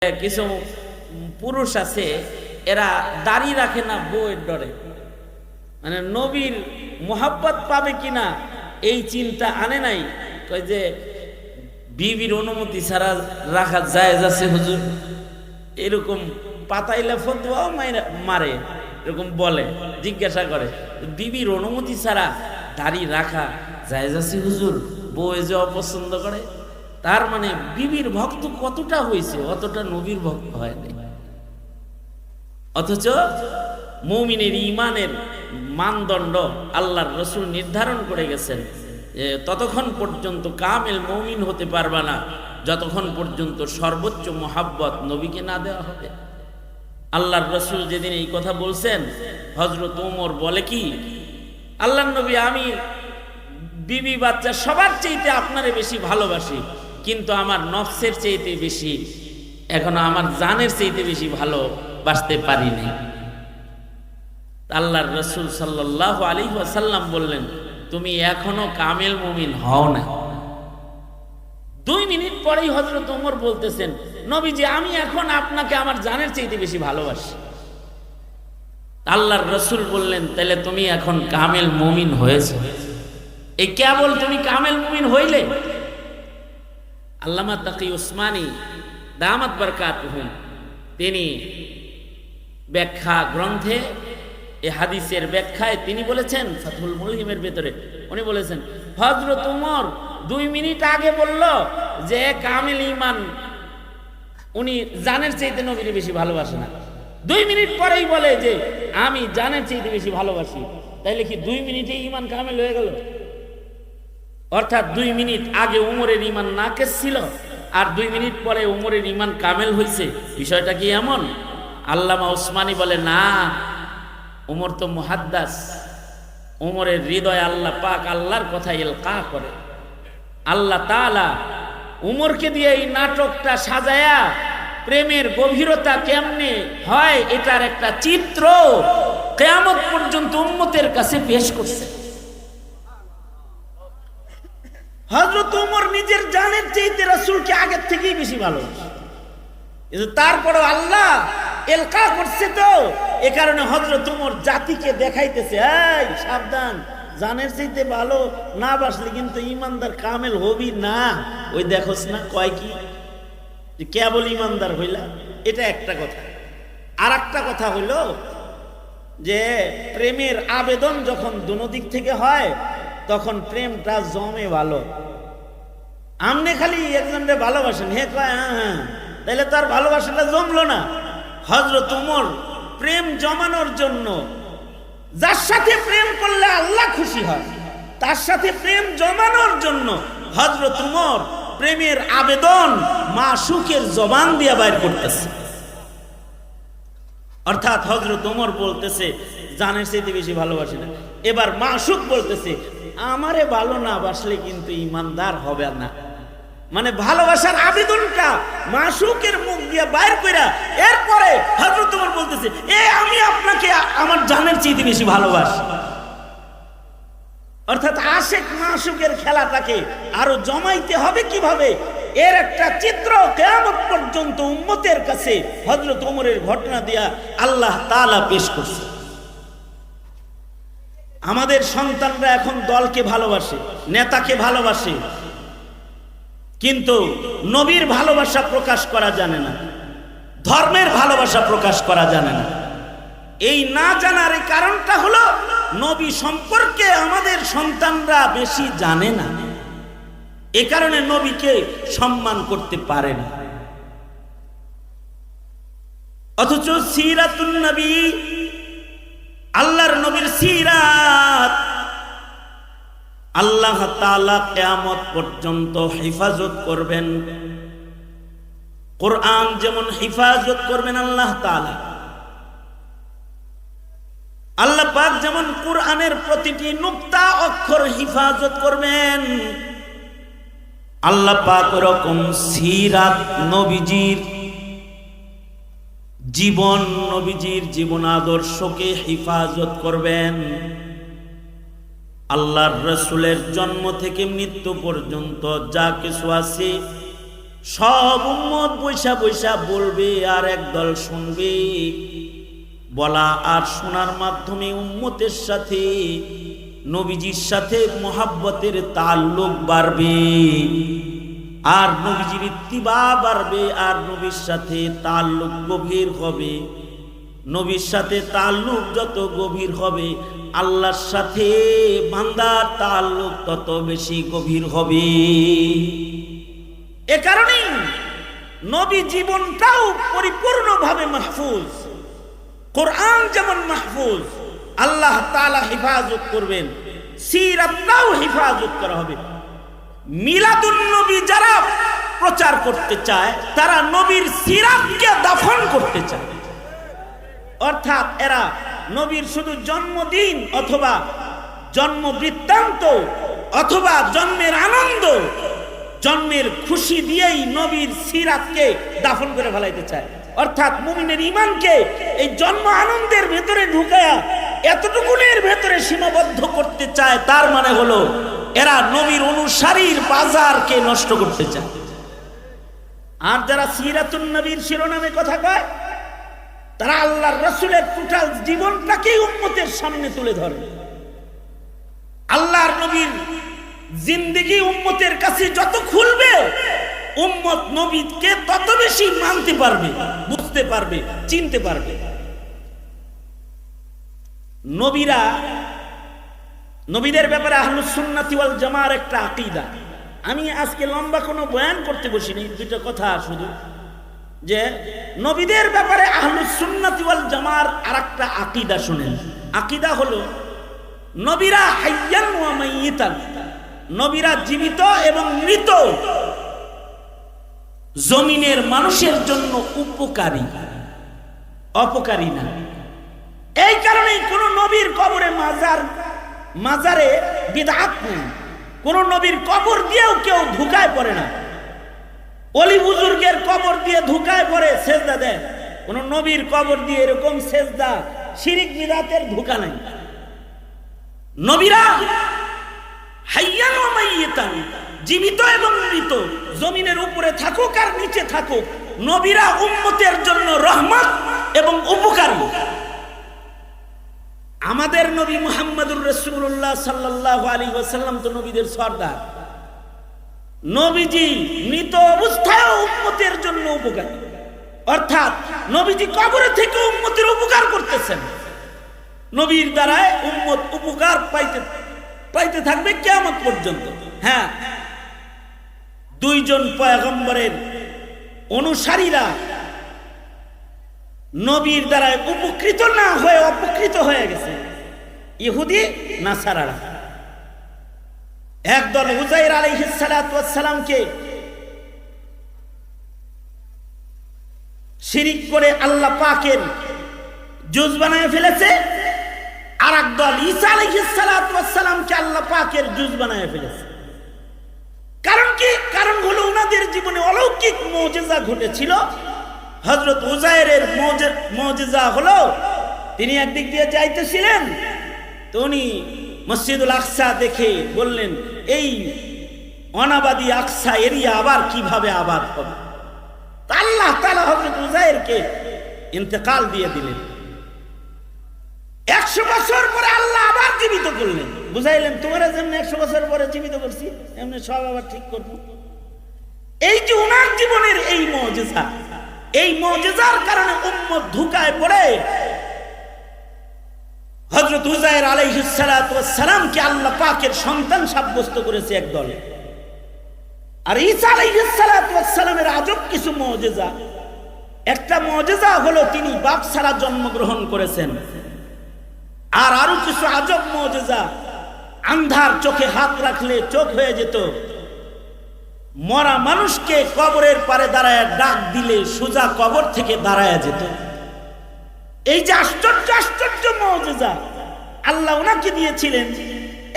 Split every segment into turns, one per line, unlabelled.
কিছু পুরুষ আছে এরা দাড়ি রাখে না বউয়ের ডরে, মানে নবীর মোহাব্বত পাবে কিনা এই চিন্তা আনে নাই। কয় যে বিবির অনুমতি ছাড়া রাখা জায়েজ আছে হুজুর, এরকম পাতাইলে ফতোয়াও মারে, এরকম বলে, জিজ্ঞাসা করে বিবির অনুমতি ছাড়া দাড়ি রাখা জায়েজ আছে হুজুর, বউ যে অপছন্দ করে। তার মানে বিবির ভক্ত কতটা হয়েছে, অতটা নবীর ভক্ত হয়নি। অথচ মুমিনের ঈমানের মানদণ্ড আল্লাহর রাসূল নির্ধারণ করে গেছেন যে ততক্ষণ পর্যন্ত কামেল মুমিন হতে পারবে না যতক্ষণ পর্যন্ত সর্বোচ্চ মোহাব্বত নবীকে না দেওয়া হবে। আল্লাহর রাসূল যেদিন এই কথা বলছেন, হযরত ওমর বলে কি, আল্লাহর নবী আমি বিবি বাচ্চা সবার চাইতে আপনারে বেশি ভালোবাসি, কিন্তু আমার নফসের চাইতে বেশি, এখনো আমার জানের চাইতে বেশি ভালোবাসতে পারিনি। আল্লাহর রাসূল সাল্লাল্লাহু আলাইহি ওয়াসাল্লাম বললেন, তুমি এখনো কামেল মুমিন হও না। 2 মিনিট পরেই হযরত ওমর বলতেছেন, নবীজি আমি এখন আপনাকে আমার জানের চাইতে বেশি ভালোবাসি। আল্লাহর রাসূল বললেন, তাহলে তুমি এখন কামেল মুমিন হয়েছো। এই কেবল তুমি কামেল মুমিন হইলে। আল্লামা তাকি উসমানী দামাত বারকাতুহুম তিনি ব্যাখ্যা গ্রন্থে এই হাদিসের ব্যাখ্যায় তিনি বলেছেন, ফাতহুল মুলহিমের ভেতরে উনি বলেছেন, হযরত ওমর 2 মিনিট আগে বলল যে কামেল ঈমান উনি জানের চাইতে নবীকে বেশি ভালোবাসে না, 2 মিনিট পরেই বলে যে আমি জানের চাইতে বেশি ভালোবাসি। তাইলে কি 2 মিনিটে ঈমান কামেল হয়ে গেল? অর্থাৎ 2 মিনিট আগে ওমরের ঈমান নাকেস ছিল, আর 2 মিনিট পরে ওমরের ঈমান কামেল হয়েছে। বিষয়টা কি এমন? আল্লামা উসমানী বলে, না, ওমর তো মুহাদ্দাস, ওমরের হৃদয় আল্লাহ পাক আল্লাহর কথা ইলকা করে। আল্লাহ তাআলা ওমরকে দিয়ে এই নাটকটা সাজায়া প্রেমের গভীরতা কেমনে হয় এটার একটা চিত্র কিয়ামত পর্যন্ত উম্মতের কাছে পেশ করছে। হযরত ওমর নিজের জানের চাইতে রাসূলকে আগের থেকেই বেশি ভালোবাসে, কিন্তু তারপরেও আল্লাহ এলকা করছে, তো এ কারণে হযরত ওমর জাতিকে দেখাইতেছে, এই সাবধান, জানের চাইতে ভালো না বাসলে কিন্তু ঈমানদার কামেল হবি না। ওই দেখোস না কয় কি কেবল ঈমানদার হইলা, এটা একটা কথা। আর একটা কথা হইল যে প্রেমের আবেদন যখন দুনো দিক থেকে হয় তখন প্রেমটা জমে ভালো। আমনে খালি একজনকে ভালোবাসেন, হে কয় হ্যাঁ, তাহলে তার ভালোবাসাটা জমলো না। হযরত ওমর প্রেম জমানোর জন্য, যার সাথে প্রেম করলে আল্লাহ খুশি হয় তার সাথে প্রেম জমানোর জন্য হযরত ওমর প্রেমের আবেদন মাশুকের জবান দিয়ে বাইর করতেছে। অর্থাৎ হযরত ওমর বলতেছে জানের চাইতে বেশি ভালোবাসি না, এবার মাশুক বলতেছে আমারে ভালো না বাসলে কিন্তু ঈমানদার হবে না। মানে ভালোবাসার আবেদনটা মাশুকের মুখ দিয়ে বাইর কইরা এরপরে হযরত ওমর বলতেছে, আমি আপনাকে আমার জানের চাইতে বেশি ভালোবাসি। অর্থাৎ আশিক মাশুকের খেলাটাকে আরো জমাইতে হবে কিভাবে, এর একটা চিত্র কিয়ামত পর্যন্ত উম্মতের কাছে হযরত ওমরের ঘটনা দিয়া আল্লাহ তাআলা পেশ করছে। আমাদের সন্তানরা এখন দলকে ভালোবাসে, নেতাকে ভালোবাসে, কিন্তু নবীর ভালোবাসা প্রকাশ করা জানে না, ধর্মের ভালোবাসা প্রকাশ করা জানে না। এই না জানার কারণটা হলো নবী সম্পর্কে আমাদের সন্তানরা বেশি জানে না, এ কারণে নবীকে সম্মান করতে পারে না। অথচ সিরাতুন নবী, আল্লাহর নবীর সিরাত আল্লাহ তাআলা কিয়ামত পর্যন্ত হেফাজত করবেন। কোরআন যেমন হেফাজত করবেন আল্লাহ তাআলা, আল্লাহ পাক যেমন কোরআনের প্রতিটি নুকতা অক্ষর হেফাজত করবেন, আল্লাহ পাক এরকম সিরাত নবীজির জীবন, নবীজির জীবন আদর্শকে হেফাজত করবেন। আল্লাহর রাসূলের জন্ম থেকে মৃত্যু পর্যন্ত যা কিছু আছে সব উম্মত বৈশা বৈশা বলবে আর একদল শুনবে। বলা আর শোনার মাধ্যমে উম্মতের সাথে নবীজির সাথে মোহাব্বতের তাল্লুক বাড়বে, আর নবীজির ইত্তিবা বাড়বে, আর নবীর সাথে তাল্লুক গভীর হবে। নবীর সাথে তাল্লুক যত গভীর হবে, আল্লাহর সাথে বান্দার তাল্লুক তত বেশি গভীর হবে। এ কারণেই নবী জীবনটাও পরিপূর্ণভাবে মাহফুজ। কোরআন যেমন মাহফুজ, আল্লাহ তাআলা হেফাজত করবেন, সিরাতটাও হেফাজত করা হবে। মিলাদুন নবী যারা প্রচার করতে চায়, তারা নবীর সিরাতকে দাফন করতে চায়। অর্থাৎ এরা নবীর শুধু জন্মদিন অথবা জন্ম বৃত্তান্ত অথবা জন্মের আনন্দ, জন্মের খুশি দিয়েই নবীর সিরাতকে দাফন করে ফেলাইতে চায়। অর্থাৎ মুমিনের ঈমানকে এই জন্ম আনন্দের ভেতরে ঢুকায়া এতটুকুনের ভেতরে সীমাবদ্ধ করতে চায়। তার মানে হলো এরা নবীর অনুসারীর বাজারকে নষ্ট করতে চায়। আর যারা সিরাতুন নবীর শিরোনামে কথা কয়, তারা আল্লাহর রাসূলের টোটাল জীবনটাকেই উম্মতের সামনে তুলে ধরে। আল্লাহর নবীর জিন্দেগি উম্মতের কাছে যত খুলবে, উম্মত নবীকে তত বেশি মানতে পারবে, বুঝতে পারবে, চিনতে পারবে। নবীদের ব্যাপারে আহলুস সুন্নাতি ওয়াল জামার একটা আকীদা। আমি আজকে লম্বা কোনো বয়ান করতে বসিনি, দুটো কথা শুধু, যে নবীদের ব্যাপারে আহলুস সুন্নাতি ওয়াল জামার আরেকটা আকীদা শুনেন। আকীদা হলো নবীরা হাইয়ান ওয়া মাইয়িতান, নবীরা জীবিত এবং মৃত জমিনের মানুষের জন্য উপকারী, অপকারী না। এই কারণে কোন নবীর কবরে মাজারে বিদআত নেই। কোন নবীর কবর দিয়েও কেউ ধুকায় পড়ে না। ওলি বুজুর্গের কবর দিয়ে ধুকায় পড়ে, সেজদা দেয়। কোন নবীর কবর দিয়ে এরকম সেজদা, শিরিক বিদআতের ধোঁকা নাই। নবীরা হাইয়ান ওয়া মাইয়িতান, জীবিত এবং মৃত, জমিনের উপরে থাকুক আর নিচে থাকুক, নবীরা উম্মতের জন্য রহমত এবং উপকারী। আমাদের নবী মুহাম্মদুর রাসূলুল্লাহ সাল্লাল্লাহু আলাইহি ওয়াসাল্লাম তো নবীদের সরদার। নবীজি মৃত অবস্থায় উম্মতের জন্য উপকারী, অর্থাৎ নবীজি কবরে থেকে উম্মতের উপকার করতেছেন। নবীর দ্বারায় উম্মত উপকার পাইতে থাকবে কিয়ামত পর্যন্ত। হ্যাঁ, দুইজন পয়গম্বরের অনুসারীরা নবীর দ্বারা উপকৃত না হয়ে অপকৃত হয়ে গেছে, ইহুদি নাসারারা। একদল উযাইর আলাইহিস সালাতু ওয়াস সালামকে শিরিক করে আল্লাহ পাকের জুজ বানায় ফেলেছে, আর একদল ঈসা আলাইহিস সালাতু ওয়াস সালামকে আল্লাহ পাকের জুজ বানায় ফেলেছে। কারণ কি? কারণ হলো ওনাদের জীবনে অলৌকিক মুজিজা ঘটেছিল। হযরত উযাইরের মুজিজা হলো, তিনি একদিক দিয়ে যাইতেছিলেন, তো উনি মসজিদুল আকসা দেখে বললেন, এই অনাবাদী আকসা এরিয়া আবার কিভাবে আবাদ হবে? আল্লাহ তাআলা হযরত উযাইরকে ইন্তেকাল দিয়ে দিলেন। 100 বছর পরে আল্লাহ আবার জীবিত করলেন, বুঝাইলেন তোমরা যেমন 100 বছর পরে জীবিত করছি, এমনি সব আবার ঠিক করবো। এই যে ওনার জীবনের এই মুজিজা, এই মুজিজার কারণে উম্মত ধোঁকায় পড়ে হযরত উযাইর আলাইহিস সালাতু ওয়াস সালামকে আল্লাহ পাকের সন্তান সাব্যস্ত করেছে একদল। আর ঈসা আলাইহিস সালাতু ওয়াস সালামের আজব কিছু মুজিজা। একটা মুজিজা হলো তিনি বাপ ছাড়া জন্মগ্রহণ করেছেন। আর আরো কিছু আজব মুজিজা, আন্ধার চোখে হাত রাখলে চোখ হয়ে যেত, মরা মানুষকে কবরের পারে দাঁড়ায় ডাক দিলে সোজা কবর থেকে দাঁড়ায় যেত। এই যে আশ্চর্য আশ্চর্য মুজিজা আল্লাহ ওনাকে দিয়েছিলেন,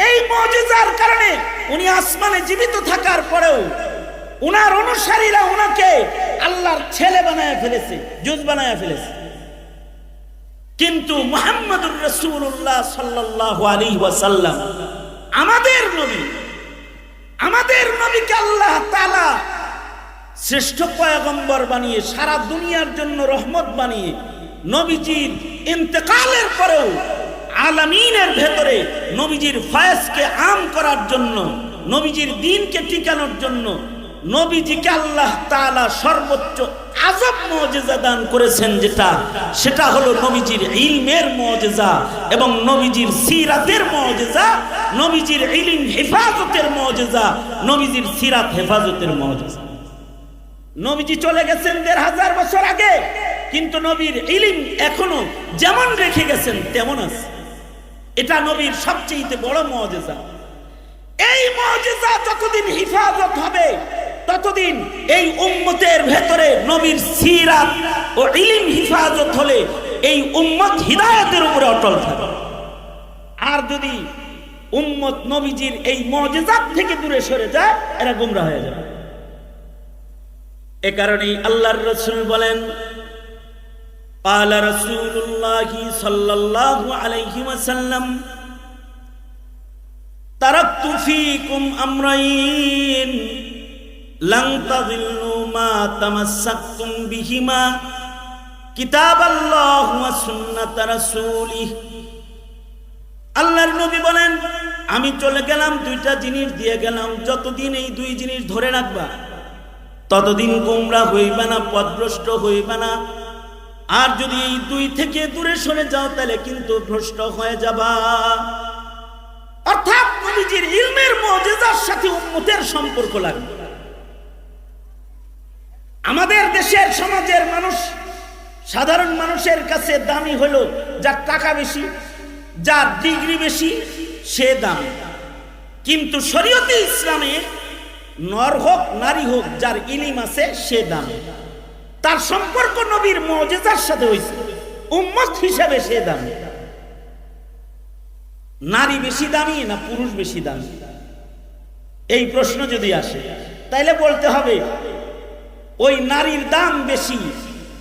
এই মুজিজার কারণে উনি আসমানে জীবিত থাকার পরেও ওনার অনুসারীরা ওনাকে আল্লাহর ছেলে বানায় ফেলেছে, জুজ বানায় ফেলেছে। কিন্তু মুহাম্মদুর রাসূলুল্লাহ সাল্লাল্লাহু আলাইহি ওয়াসাল্লাম আমাদের নবী, আমাদের নবীকে আল্লাহ তাআলা শ্রেষ্ঠ পয়গম্বর বানিয়ে, সারা দুনিয়ার জন্য রহমত বানিয়ে, নবীজির ইন্তেকালের পরেও আলামিনের ভেতরে নবীজির ফয়েজকে আম করার জন্য, নবীজির দ্বীনকে টিকানোর জন্য নবীজিকে আল্লাহ তাআলা সর্বোচ্চ আজব মুজিজা দান করেছেন, সেটা হলো নবীজির ইলমের মুজিজা এবং নবীজির সিরাতের মুজিজা, নবীজির ইলম হেফাজতের মুজিজা, নবীজির সিরাত হেফাজতের মুজিজা। নবীজি চলে গেছেন ১৫০০ বছর আগে, কিন্তু নবীর ইলম এখনো যেমন রেখে গেছেন তেমন আছে। এটা নবীর সবচেয়ে বড় মুজিজা। এই মুজিজা যতদিন হিফাজত হবে, ততদিন এই উম্মতের ভেতরে নবীর সিরাত ও ইলম হিফাজত হলে এই উম্মত হিদায়াতের উপরে অটল থাকবে। আর যদি উম্মত নবীজির এই মুজিজাত থেকে দূরে সরে যায়, এরা গোমরা হয়ে যাবে। এ কারণেই আল্লাহর রাসূল বলেন, ক্বালা রাসূলুল্লাহি সাল্লাল্লাহু আলাইহি ওয়াসাল্লাম, তারাকতু ফীকুম আমরাইন লান তাযিল্লু মা তামাসসাকতুম বিহিমা কিতাবাল্লাহি ওয়া সুন্নাত রাসূলিহ। আল্লাহর নবী বলেন, আমি চলে গেলাম, দুইটা জিনিস দিয়ে গেলাম, যতদিন এই দুই জিনিস ধরে রাখবা ততদিন গোমরা হইবা না, পথভ্রষ্ট হইবা না। আর যদি এই দুই থেকে দূরে সরে যাও, তাহলে কিন্তু ভ্রষ্ট হয়ে যাবা। অর্থাৎ নবীজির ইলমের মুজিজার সাথে উম্মতের সম্পর্ক লাগবে। আমাদের দেশের সমাজের মানুষ, সাধারণ মানুষের কাছে দামি হলো যার টাকা বেশি, যার ডিগ্রি বেশি, সে দামি। কিন্তু শরীয়তে ইসলামে নর হোক নারী হোক, যার ইলম আছে সে দামি। তার সম্পর্ক নবীর মুজিজার সাথে হয়েছে, উম্মত হিসাবে সে দামি। নারী বেশি দামি না পুরুষ বেশি দামি, এই প্রশ্ন যদি আসে, তাইলে বলতে হবে ওই নারীর দাম বেশি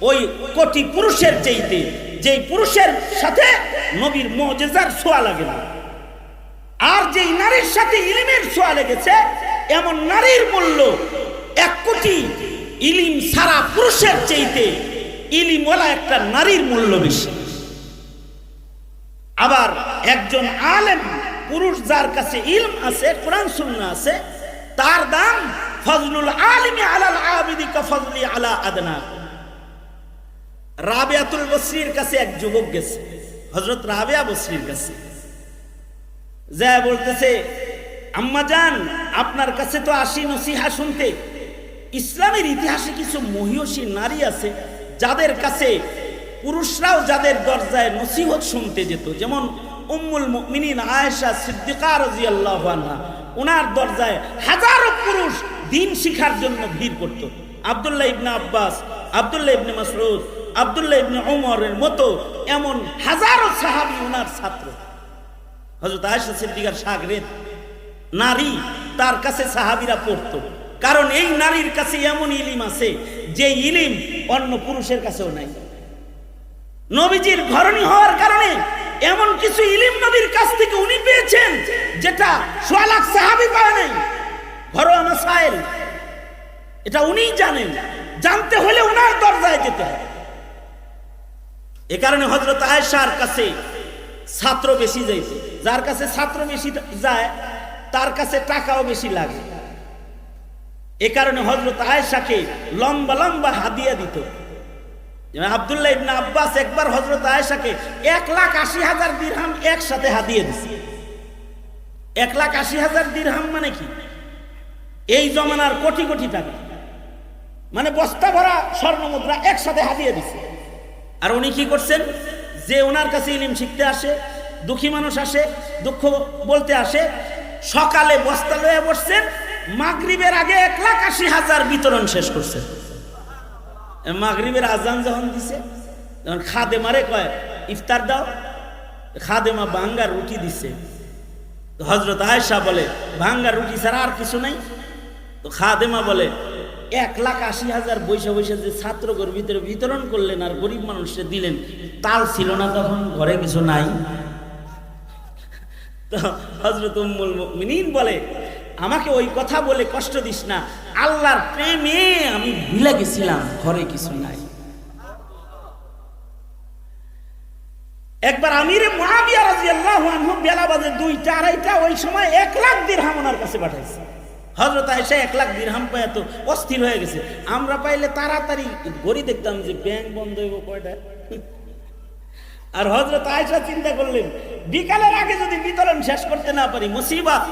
ওই কোটি পুরুষের চাইতে, যেই পুরুষের সাথে নবীর মুজিজার ছোঁয়া লাগে না। আর যেই নারীর সাথে ইলমের ছোঁয়া লেগেছে, এমন নারীর মূল্য ১ কোটি ইলম সারা পুরুষের চাইতে ইলমওয়ালা একটা নারীর মূল্য বেশি। আবার একজন আলেম পুরুষ যার কাছে ইলম আছে, কোরআন সুন্নাহ আছে, তার দাম ফজলুল আলিমি আলাল আবিদি কা ফজলি আলা আদনা। রাবিয়াতুল বসরির কাছে এক যুবক গেছে, হযরত রাবিয়া বসরির কাছে যা বলতেছে, আম্মা জান, আপনার কাছে তো আসি নসিহা শুনতে। ইসলামের ইতিহাসে কিছু মহিয়সী নারী আছে যাদের কাছে পুরুষরাও যাদের দরজায় নসিহত শুনতে যেত, যেমন উম্মুল মুমিনিন আয়েশা সিদ্দিকা রাদিয়াল্লাহু আনহা, ওনার দরজায় হাজারো পুরুষ দ্বীন শিখার জন্য ভিড় করত। আব্দুল্লাহ ইবনে আব্বাস, আব্দুল্লাহ ইবনে মাসউদ, আব্দুল্লাহ ইবনে ওমরের মতো এমন হাজারো সাহাবী ওনার ছাত্র। হযরত আয়েশা সিদ্দিকার শাগরেদ নারী, তার কাছে সাহাবীরা পড়তো। কারণ এই নারীর কাছে এমন ইলম আছে যে ইলম অন্য পুরুষের কাছেও নাই। নবীজির ঘরণী হওয়ার কারণে এমন কিছু ইলম নবীর কাছ থেকে উনি পেয়েছেন যেটা ১৬ লাখ সাহাবী পায় নাই। ঘরোয়া মাসাইল এটা উনিই জানেন, জানতে হলে ওনার দরজায় যেতে হবে। এ কারণে হযরত আয়েশার কাছে ছাত্র বেশি যাইত। যার কাছে ছাত্র বেশি যায় তার কাছে টাকাও বেশি লাগে। এ কারণে হযরত আয়েশাকে লম্বা লম্বা হাদিয়া দিত। আব্দুল্লাহ ইবনে আব্বাস একবার হযরত আয়েশাকে ১,৮০,০০০ দিরহাম একসাথে হাদিয়া দিছে। ১,৮০,০০০ দিরহাম মানে কি? এই জমানার কোটি কোটি টাকা, মানে বস্তা ভরা স্বর্ণ মুদ্রা একসাথে হাদিয়া দিছে। আর উনি কি করছেন? যে ওনার কাছে ইলম শিখতে আসে, দুঃখী মানুষ আসে, দুঃখ বলতে আসে, সকালে বস্তা লয়ে বসছেন, মাগরিবের আগে ১,৮০,০০০ বিতরণ শেষ করছেন। মাগরিবের আজান যখন দিছে, যখন খাদেমারে কয় ইফতার দাও, খাদেমা ভাঙ্গা রুটি দিছে। হযরত আয়েশা বলে, ভাঙ্গা রুটি ছাড়া আর কিছু নাই? তো খাদেমা বলে, ১,৮০,০০০ বৈশা বৈশা যে ছাত্রগর ভিতরে বিতরণ করলেন আর গরিব মানুষকে দিলেন, তাল ছিল না তখন, ঘরে কিছু নাই? তো হযরত উম্মুল মুমিনিন বলে, আমাকে ওই কথা বলে কষ্ট দিস না, আল্লাহর প্রেমে আমি ভুলে গেছিলাম, ঘরে কিছু নাই। একবার আমিরে মুআবিয়া রাদিয়াল্লাহু আনহু বেলা বাজে 2টা 2:30, ওই সময় 1 লাখ দিরহাম ওনার কাছে পাঠাইছে। হযরত আয়েশা 1 লাখ দিরহাম পায় তো অস্থির হয়ে গেছে। আমরা পাইলে তাড়াতাড়ি ঘড়ি দেখতাম যে ব্যাংক বন্ধ হইব কয়টা। আর হযরত আয়েশা চিন্তা করলেন বিকালের আগে যদি বিতরণ শেষ করতে না পারি মুসিবত।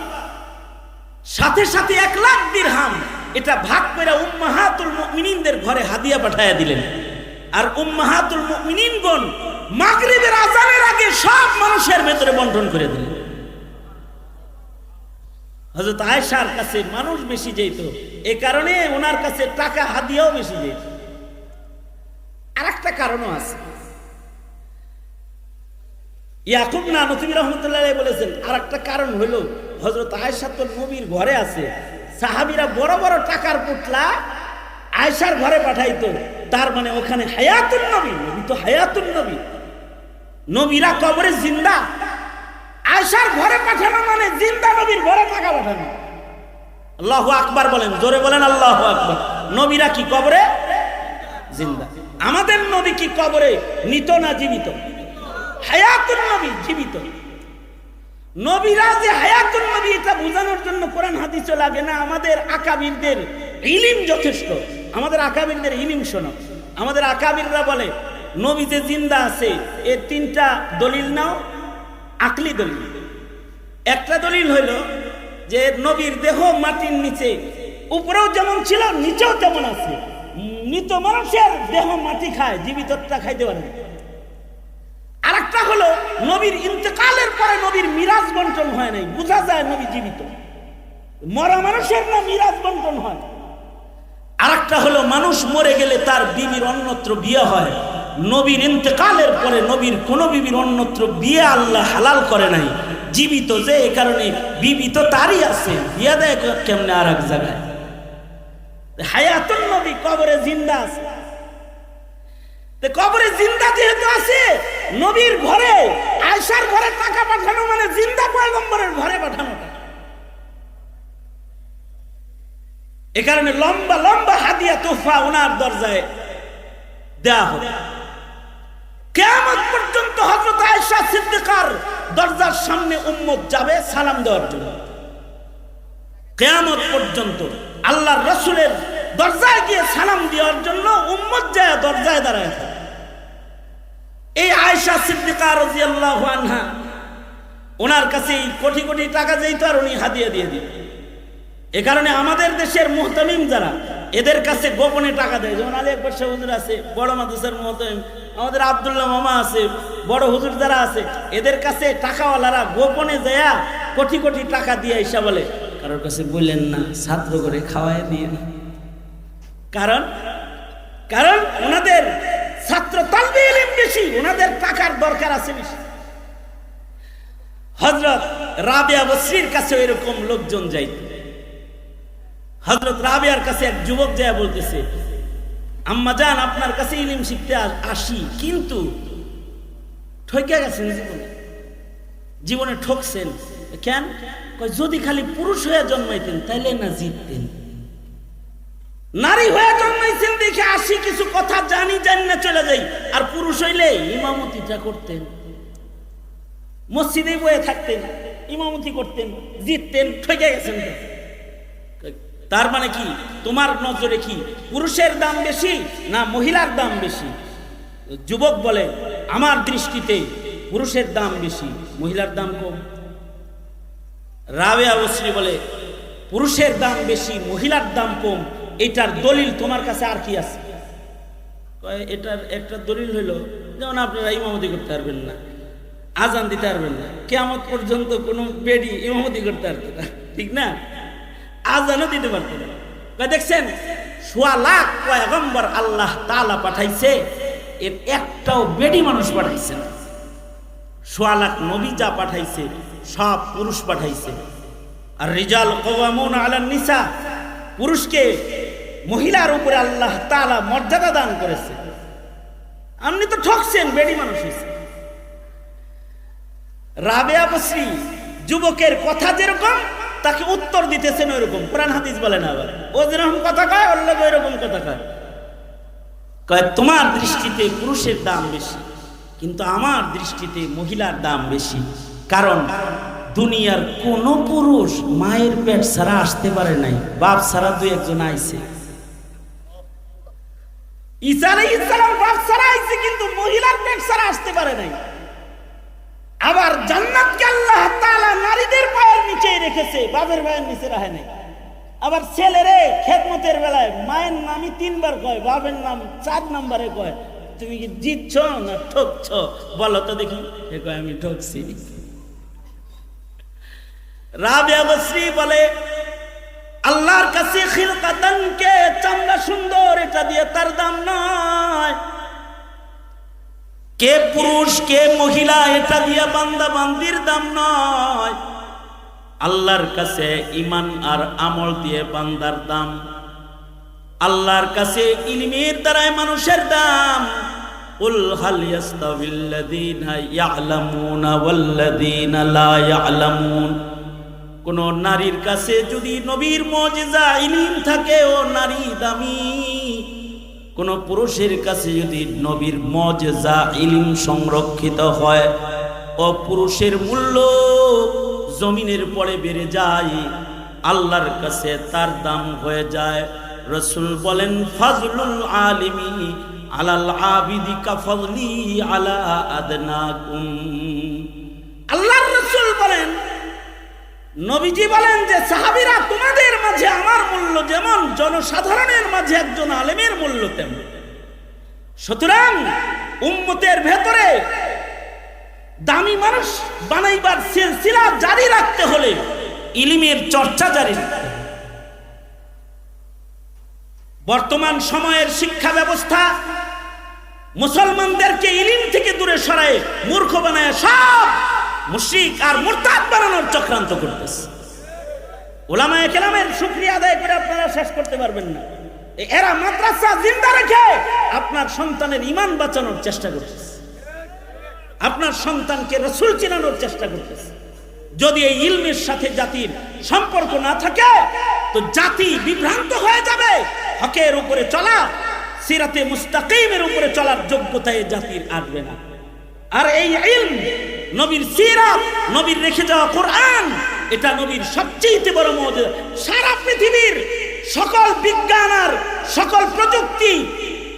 সাথে সাথে 1 লাখ দিরহাম এটা ভাগ করে উম্মাহাতুল মুমিনিনদের ঘরে হাদিয়া পাঠায়া দিলেন। আর উম্মাহাতুল মুমিনিনগণ মাগরিবের আযানের আগে সব মানুষের ভেতরে বন্টন করে দিলেন। হযরত আয়েশার কাছে মানুষ বেশি যেত, এই কারণে ওনার কাছে টাকা হাদিয়াও বেশি যেত। আরেকটা কারণও আছে, ইয়াকুব নানতুবি রাহমাতুল্লাহ আলাইহি বলেছেন আরেকটা কারণ হলো হযরত আয়েশা তো নবীর ঘরে আছে, সাহাবীরা বড় বড় টাকার পুতলা আয়েশার ঘরে পাঠাইতো, তার মানে ওখানে হায়াতুন নবী, নবী তো হায়াতুন নবী, নবীরা কবরে জিন্দা, আয়েশার ঘরে পাঠানো মানে জিন্দা নবীর ঘরে টাকা পাঠানো। আল্লাহু আকবার বলেন, জোরে বলেন আল্লাহু আকবার। নবীরা কি কবরে জিন্দা, আমাদের নবী কি কবরে মৃত না জীবিত? হায়াতুন নবী, জীবিত। নবীরা যে হায়াতুন নবী এটা বোঝানোর জন্য কোরআন হাদিসও লাগে না, আমাদের আকাবিরদের ইলম যথেষ্ট। আমাদের আকাবিরদের ইলম শোনো, আমাদের আকাবিররা বলে নবী যে জিন্দা আছে এর 3টা দলিল নাও, আকলি দলিল। একটা দলিল হইল যে নবীর দেহ মাটির নিচে, উপরেও যেমন ছিল নিচেও তেমন আছে। মৃত মানুষের দেহ মাটি খায়, জীবিতটা খাইতে পারে না। আরেকটা হলো নবীর ইন্তেকালের পরে নবীর মিরাজ বন্টন হয় নাই, বোঝা যায় নবী জীবিত। মরা মানুষের না মিরাজ বন্টন হয়। আরেকটা হলো মানুষ মরে গেলে তার বিবির অন্যত্র বিয়ে হয়, নবীর ইন্তেকালের পরে নবীর কোন বিবির অন্যত্র বিয়ে আল্লাহ হালাল করে নাই, জীবিত যে এই কারণে বিবি তো তারই আছে, বিয়ে দেয় কেমনে আর এক জায়গায়। হায়াতুন নবী কবরে জিন্দা আছে, কবরে জিন্দা যেহেতু আছে, নবীর ঘরে আয়েশার ঘরে টাকা পাঠানো মানে জিন্দা পয়গম্বরের ঘরে পাঠানো। এ কারণে লম্বা লম্বা হাদিয়া তোহফা ওনার দরজায় দেয়া হবে। কিয়ামত পর্যন্ত হযরত আয়েশা সিদ্দিকার দরজার সামনে উম্মত যাবে সালাম দেওয়ার জন্য। কিয়ামত পর্যন্ত আল্লাহর রাসূলের দরজায় গিয়ে সালাম দেওয়ার জন্য উম্মত যায় দরজায় দাঁড়ায় থাকে। এই আয়েশা সিদ্দিকা রাদিয়াল্লাহু আনহা, ওনার কাছে কোটি কোটি টাকা যেত আর উনি হাদিয়া দিয়ে দিত। এ কারণে আমাদের দেশের মুহতামিম যারা, এদের কাছে গোপনে টাকা দেয়। যেমন আলী আকবর শাহ হুজুর আছে, বড় মাদ্রাসার মুহতামিম, আমাদের আব্দুল্লাহ মামা আছে, বড় হুজুর যারা আছে, এদের কাছে টাকাওয়ালারা গোপনে যায় কোটি কোটি টাকা দিয়ে আইসা বলে কারোর কাছে বললেন না, ছাত্র করে খাওয়াই দিয়ে। কারণ কারণ ওনাদের ছাত্র তালবে ইলম বেশি, ওনাদের টাকার দরকার আছে বেশি। হযরত রাবিয়া বসরির কাছে এরকম লোকজন যাইত। হযরত রাবিয়ার কাছে এক যুবক যায় বলতেছে, আম্মা জান আপনার কাছে ইলম শিখতে আসি, কিন্তু ঠকে গেছেন, জীবনে ঠকছেন। কেন? যদি খালি পুরুষ হয়ে জন্মাইতেন তাইলে না জিততেন, নারী হয়ে জন্মাইছেন দেখে আসি কিছু কথা জানি না চলে যাই, আর পুরুষ হইলে ইমামতিটা করতেন, মসজিদে বয়ে থাকতেন, ইমামতি করতেন, জিততেন। ঠকে গেছেন। তার মানে কি তোমার নজরে কি পুরুষের দাম বেশি না মহিলার দাম বেশি? যুবক বলে আমার দৃষ্টিতে পুরুষের দাম বেশি, মহিলার দাম কম। রাবিয়া বসরি বলে পুরুষের দাম বেশি, মহিলার দাম কম। এটার দলিল তোমার কাছে আর কি আছে? এটার একটা দলিল হইল, যেমন আপনারা ইমামতি করতে পারবেন না, আজান দিতে পারবেন না, কিয়ামত পর্যন্ত কোনো বেডি ইমামতি করতে পারবে না, ঠিক না? আজানও দিতে পারতো না। দেখছেন 1.25 লাখ পয়গম্বর আল্লাহ তাআলা পাঠাইছে, এর একটাও বেডি মানুষ পাঠাইছে না। 1.25 লাখ নবী যা পাঠাইছে সব পুরুষ পাঠাইছে। আর রিজাল কওয়ামুন আলান নিসা, পুরুষকে মহিলার উপরে আল্লাহ তাআলা মর্যাদা দান করেছে। আপনি তো ঠকছেন, বেডি মানুষ হয়েছে। রাবিয়া বসরি যুবকের কথা যেরকম তাকে উত্তর দিতেছেন ওইরকম। কোরআন হাদিস বলে না, আবার ও যেরকম কথা কয় ওর লোক ওইরকম কথা কয়। তোমার দৃষ্টিতে পুরুষের দাম বেশি, কিন্তু আমার দৃষ্টিতে মহিলার দাম বেশি। কারণ দুনিয়ার কোন পুরুষ মায়ের পেট ছাড়া আসতে পারে নাই, বাপ ছাড়া দুই একজন আইছে। ঈসা আলাইহিস সালাম বাপ ছাড়া আইছে, কিন্তু মহিলার পেট ছাড়া আসতে পারে নাই। আবার জান্নাতকে আল্লাহ তাআলা নারীদের পায়ের নিচে রেখেছে, বাপের পায়ের নিচে রাখে নাই। আবার ছেলেরে খেদমতের বেলায় মায়ের নামই 3 বার কয়, বাপের নাম 4 নম্বরে কয়। তুমি কি জিতছ না ঠকছ বলো তো দেখি। এ কয় আমি ঠকছি। রাবিয়া বসরি বলে আল্লাহর কাছে খিলকাতান কে চামড়া সুন্দর এটা দিয়ে তার দাম নয়, কে পুরুষ কে মহিলা এটা দিয়ে বান্দা বান্দির দাম নয়। আল্লাহর কাছে ঈমান আর আমল দিয়ে বান্দার দাম। আল্লাহর কাছে ইলমের দ্বারাই মানুষের দাম। কুল হাল ইয়াস্তাবিল্লাযীনা ইয়ালামুনা ওয়াল্লাযীনা লা ইয়ালামুন। কোন নারীর কাছে যদি নবীর মুজিজা ইলম থাকে ও নারী দামি। কোন পুরুষের কাছে যদি নবীর মুজিজা ইলম সংরক্ষিত হয় ও পুরুষের মূল্য জমিনের পরে বেড়ে যায়, আল্লাহর কাছে তার দাম হয়ে যায়। রাসূল বলেন ফাজলুল আলিমি আলাল আবিদি কাফাজলি আলা আদনাকুম। আল্লাহর রাসূল বলেন, নবীজি বলেন যে সাহাবীরা তোমাদের মাঝে আমার মূল্য যেমন জনসাধারণের মাঝে একজন আলেমের মূল্য তেমন। সুতরাং উম্মতের ভেতরে দামি মানুষ বানাইবার সিলসিলা জারি রাখতে হলে ইলমের চর্চা জারি রাখতে হবে। বর্তমান সময়ের শিক্ষা ব্যবস্থা মুসলমানদেরকে ইলম থেকে দূরে সরায় মূর্খ বানায় সব মুশরিক আর মুরতাদ বানানোর চক্রান্ত করতেছে। উলামায়ে কেরামের শুকরিয়া আদায় করে আপনারা শেষ করতে পারবেন না। এরা মাদ্রাসা জিন্দা রেখে আপনার সন্তানের ঈমান বাঁচানোর চেষ্টা করতেছে, আপনার সন্তানকে রাসূল চিনানোর চেষ্টা করতেছে। যদি এই ইলমের সাথে জাতির সম্পর্ক না থাকে তো জাতি বিভ্রান্ত হয়ে যাবে। হকের উপরে চলা, সিরাতে মুস্তাকিমের উপরে চলার যোগ্যতা এই জাতির আসবে না। আর এই ইলম, নবীর সিরাত, নবীর রেখে যাওয়া কোরআন, এটা নবীর সবচেয়ে বড় মুজিজা। সারা পৃথিবীর সকল বিজ্ঞান আর সকল প্রযুক্তি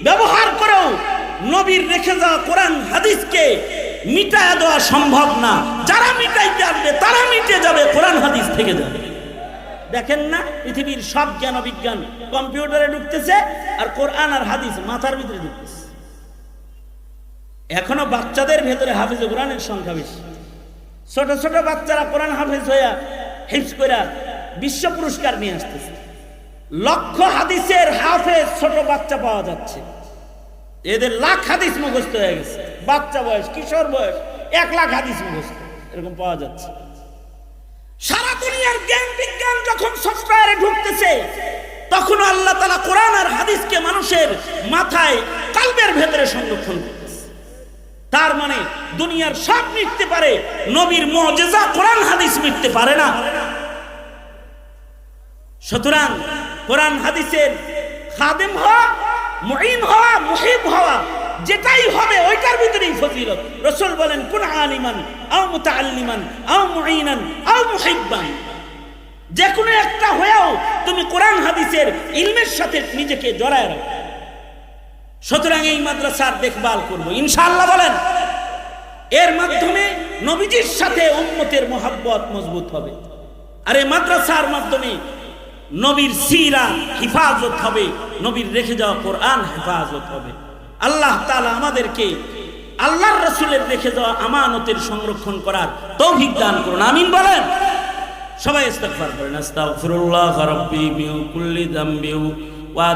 ব্যবহার করেও নবীর রেখে যাওয়া কোরআন হাদিসকে মিটায় দেওয়া সম্ভব না। যারা মিটাইতে আসবে তারা মিটে যাবে, কোরআন হাদিস থেকে যাবে। দেখেন না পৃথিবীর সব জ্ঞান বিজ্ঞান কম্পিউটারে ঢুকতেছে আর কোরআন আর হাদিস মাথার ভিতরে ঢুকতেছে। এখনো বাচ্চাদের ভেতরে হাফেজ কোরআনের সংখ্যা বেশি। ছোট ছোট বাচ্চারা কোরআন হাফেজ হইয়া হিফজ কইরা বিশ্ব পুরস্কার নিয়ে আসতেছে। লক্ষ হাদিসের হাফেজ ছোট বাচ্চা পাওয়া যাচ্ছে। এদের লাখ হাদিস মুখস্থ হয়ে গেছে, বাচ্চা বয়স, কিশোর বয়স 1 লাখ হাদিস মুখস্থ এরকম পাওয়া যাচ্ছে। সারা দুনিয়ার জ্ঞান বিজ্ঞান যখন সফটওয়্যারে ঢুকতেছে তখন আল্লাহ তাআলা কোরআন আর হাদিসকে মানুষের মাথায় কলবের ভেতরে সংরক্ষণ করতেছে। তার মানে দুনিয়ার সব মিটতে পারে, নবীর মুজিজা কোরআন হাদিস মিটতে পারে না। সুতরাং কোরআন হাদিসের খাদেম হওয়া, মুঈন হওয়া, মুহিব হওয়া, যেটাই হবে ওইটার ভিতরেই ফজিলত। রাসূল বলেন কুন আলিমান আও মুতাআল্লিমান আও মুঈনান আও মুহিব্বান। যে কোনো একটা হয়েও তুমি কোরআন হাদিসের ইলমের সাথে নিজেকে জড়ায় রাখো। সুতরাং এই মাদ্রাসার দেখভাল করব ইনশাআল্লাহ। বলেন এর মাধ্যমে নবীজির সাথে উম্মতের মহব্বত মজবুত হবে। আর এই মাদ্রাসার মাধ্যমে নবীর সিরাত হিফাজত হবে, নবীর রেখে যাওয়া কোরআন হেফাজত হবে। আল্লাহ তাআলা আমাদেরকে আল্লাহর রাসূলের রেখে যাওয়া আমানতের সংরক্ষণ করার তৌফিক দান করুন, আমিন বলেন। সবাই ইস্তিগফার করেন। আস্তাগফিরুল্লাহ রাব্বি মিন কুল্লি যামবি ওয়া